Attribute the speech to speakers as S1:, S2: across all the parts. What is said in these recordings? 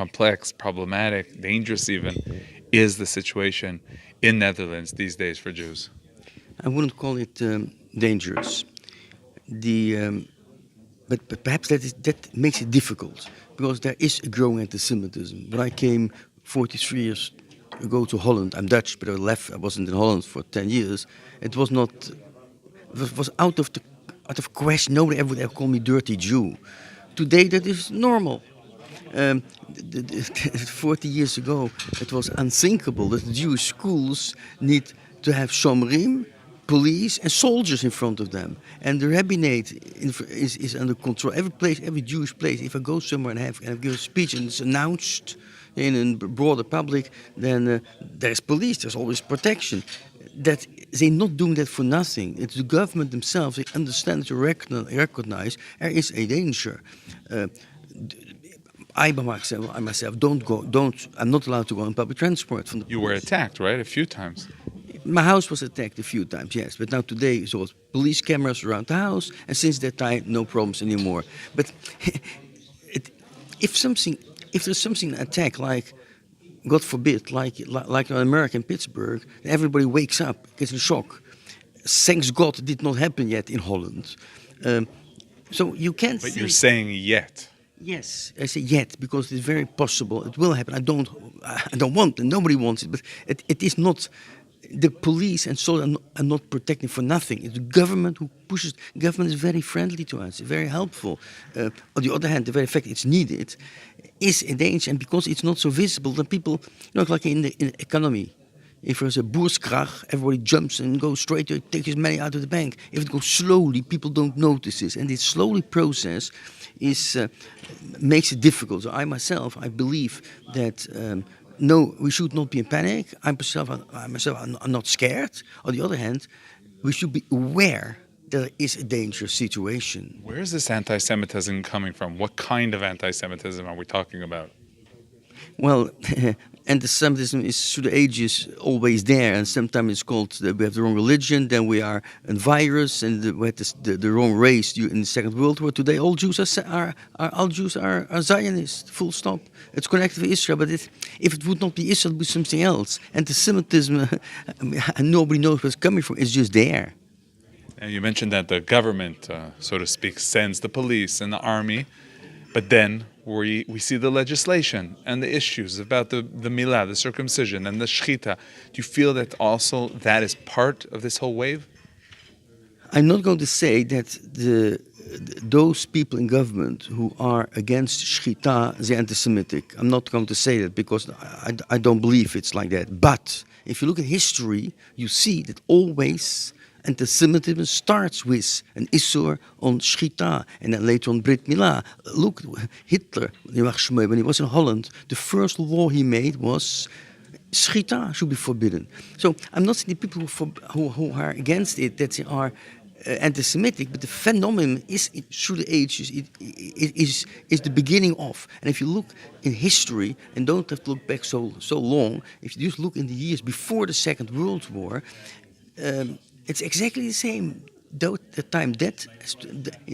S1: complex, problematic, dangerous even, is the situation in Netherlands these days for Jews?
S2: I wouldn't call it dangerous. But perhaps that makes it difficult because there is a growing anti-Semitism. When I came 43 years ago to Holland, I'm Dutch, but I wasn't in Holland for 10 years. It was not. It was out of question. Nobody ever would ever call me dirty Jew. Today that is normal. 40 years ago, it was unthinkable that the Jewish schools need to have shomrim, police, and soldiers in front of them. And the rabbinate is under control. Every Jewish place, if I go somewhere and have give a speech and it's announced in a broader public, then there's police, there's always protection. That they're not doing that for nothing. It's the government themselves. They understand to recognize there is a danger. I myself I'm not allowed to go on public transport.
S1: You were attacked, right? A few times.
S2: My house was attacked a few times, yes. But now today, so it's police cameras around the house, and since that time, no problems anymore. But if there's something attack like, God forbid, like in America in Pittsburgh, everybody wakes up, gets in shock. Thanks God, it did not happen yet in Holland. So you can't.
S1: But you're saying yet.
S2: Yes, I say yet because it's very possible it will happen. I don't want it. Nobody wants it, but it is not. The police and so are not protecting for nothing. It's the government who pushes. Government is very friendly to us, very helpful. On the other hand, the very fact it's needed is a danger, and because it's not so visible, then people, like in the economy. If there's a boerskracht, everybody jumps and goes straight to take his money out of the bank. If it goes slowly, people don't notice this, and this slowly process makes it difficult. So I believe that. No, we should not be in panic. I myself, I'm not scared. On the other hand, we should be aware that there is a dangerous situation.
S1: Where is this anti-Semitism coming from? What kind of anti-Semitism are we talking about?
S2: Well, anti-Semitism is through the ages always there, and sometimes it's called we have the wrong religion, then we are a virus, and we had the wrong race in the Second World War. Today, all Jews are Zionists. Full stop. It's connected to Israel, but if it would not be Israel, it would be something else. Anti-Semitism, and nobody knows where it's coming from. It's just there.
S1: And you mentioned that the government, so to speak, sends the police and the army, but then we see the legislation and the issues about the milah, the circumcision, and the shechita. Do you feel that also that is part of this whole wave?
S2: I'm not going to say that those people in government who are against shechita, they're anti-Semitic. I'm not going to say that because I don't believe it's like that. But if you look at history, you see that always anti-Semitism starts with an issur on shechita and then later on Brit Milah. Look, Hitler, when he was in Holland, the first law he made was shechita should be forbidden. So I'm not saying the people who are against it that they are anti-Semitic, but the phenomenon is through the ages. Is the beginning of. And if you look in history and don't have to look back so long, if you just look in the years before the Second World War. It's exactly the same. In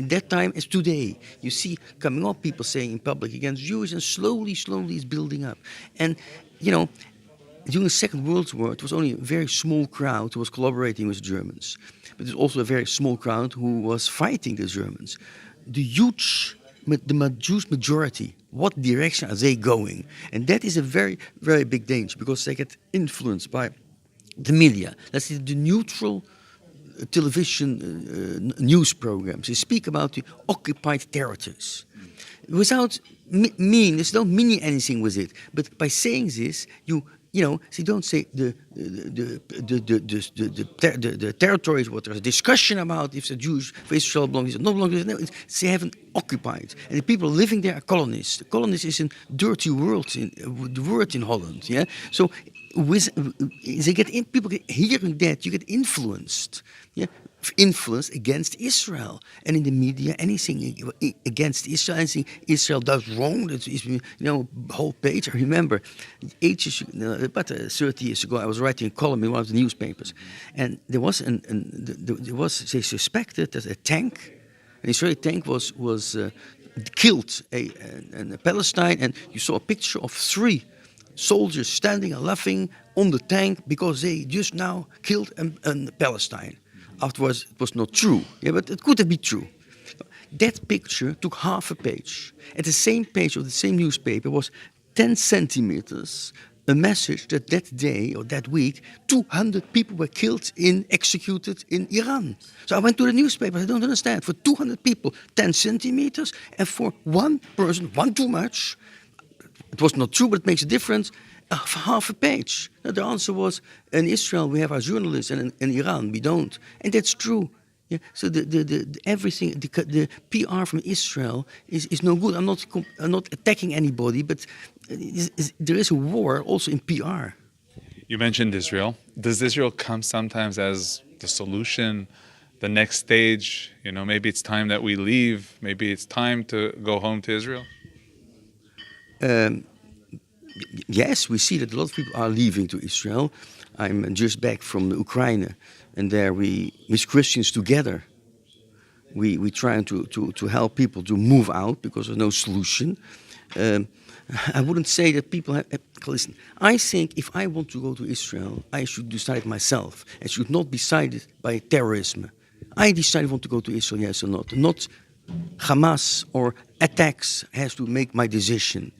S2: that time as today, you see coming up people saying in public against Jews, and slowly it's building up. And during the Second World War, it was only a very small crowd who was collaborating with the Germans, but there's also a very small crowd who was fighting the Germans. The Jewish majority, what direction are they going? And that is a very, very big danger because they get influenced by the media. Let's say the neutral television news programs. They speak about the occupied territories without they don't mean anything with it. But by saying this, they don't say the territories what there's a discussion about if the Jews for Israel belongs or not belongs. No, they haven't occupied, and the people living there are colonists. The colonists is a dirty word in Holland. Yeah, so. People get hearing that you get influenced, influenced against Israel, and in the media anything against Israel, anything Israel does wrong. That's whole page. I remember about 30 years ago, I was writing a column in one of the newspapers, and they suspected that a tank, an Israeli tank, was killed a Palestine, and you saw a picture of 3 soldiers standing and laughing on the tank because they just now killed a Palestine. Afterwards, it was not true. Yeah, but it could have been true. That picture took half a page. At the same page of the same newspaper was 10 centimeters, a message that that day or that week, 200 people were killed executed in Iran. So I went to the newspaper. I don't understand. For 200 people, 10 centimeters, and for one person, one too much. It was not true, but it makes a difference. Half a page. The answer was, in Israel we have our journalists, and in Iran we don't, and that's true. Yeah. So everything, the PR from Israel is no good. I'm not attacking anybody, but there is a war also in PR.
S1: You mentioned Israel. Does Israel come sometimes as the solution, the next stage? You know, maybe it's time that we leave. Maybe it's time to go home to Israel.
S2: Yes, we see that a lot of people are leaving to Israel. I'm just back from the Ukraine, and there with Christians together, we try to help people to move out because there's no solution. I wouldn't say that people have. Listen, I think if I want to go to Israel, I should decide myself. It should not be decided by terrorism. I decide I want to go to Israel, yes or not. Not Hamas or attacks has to make my decision.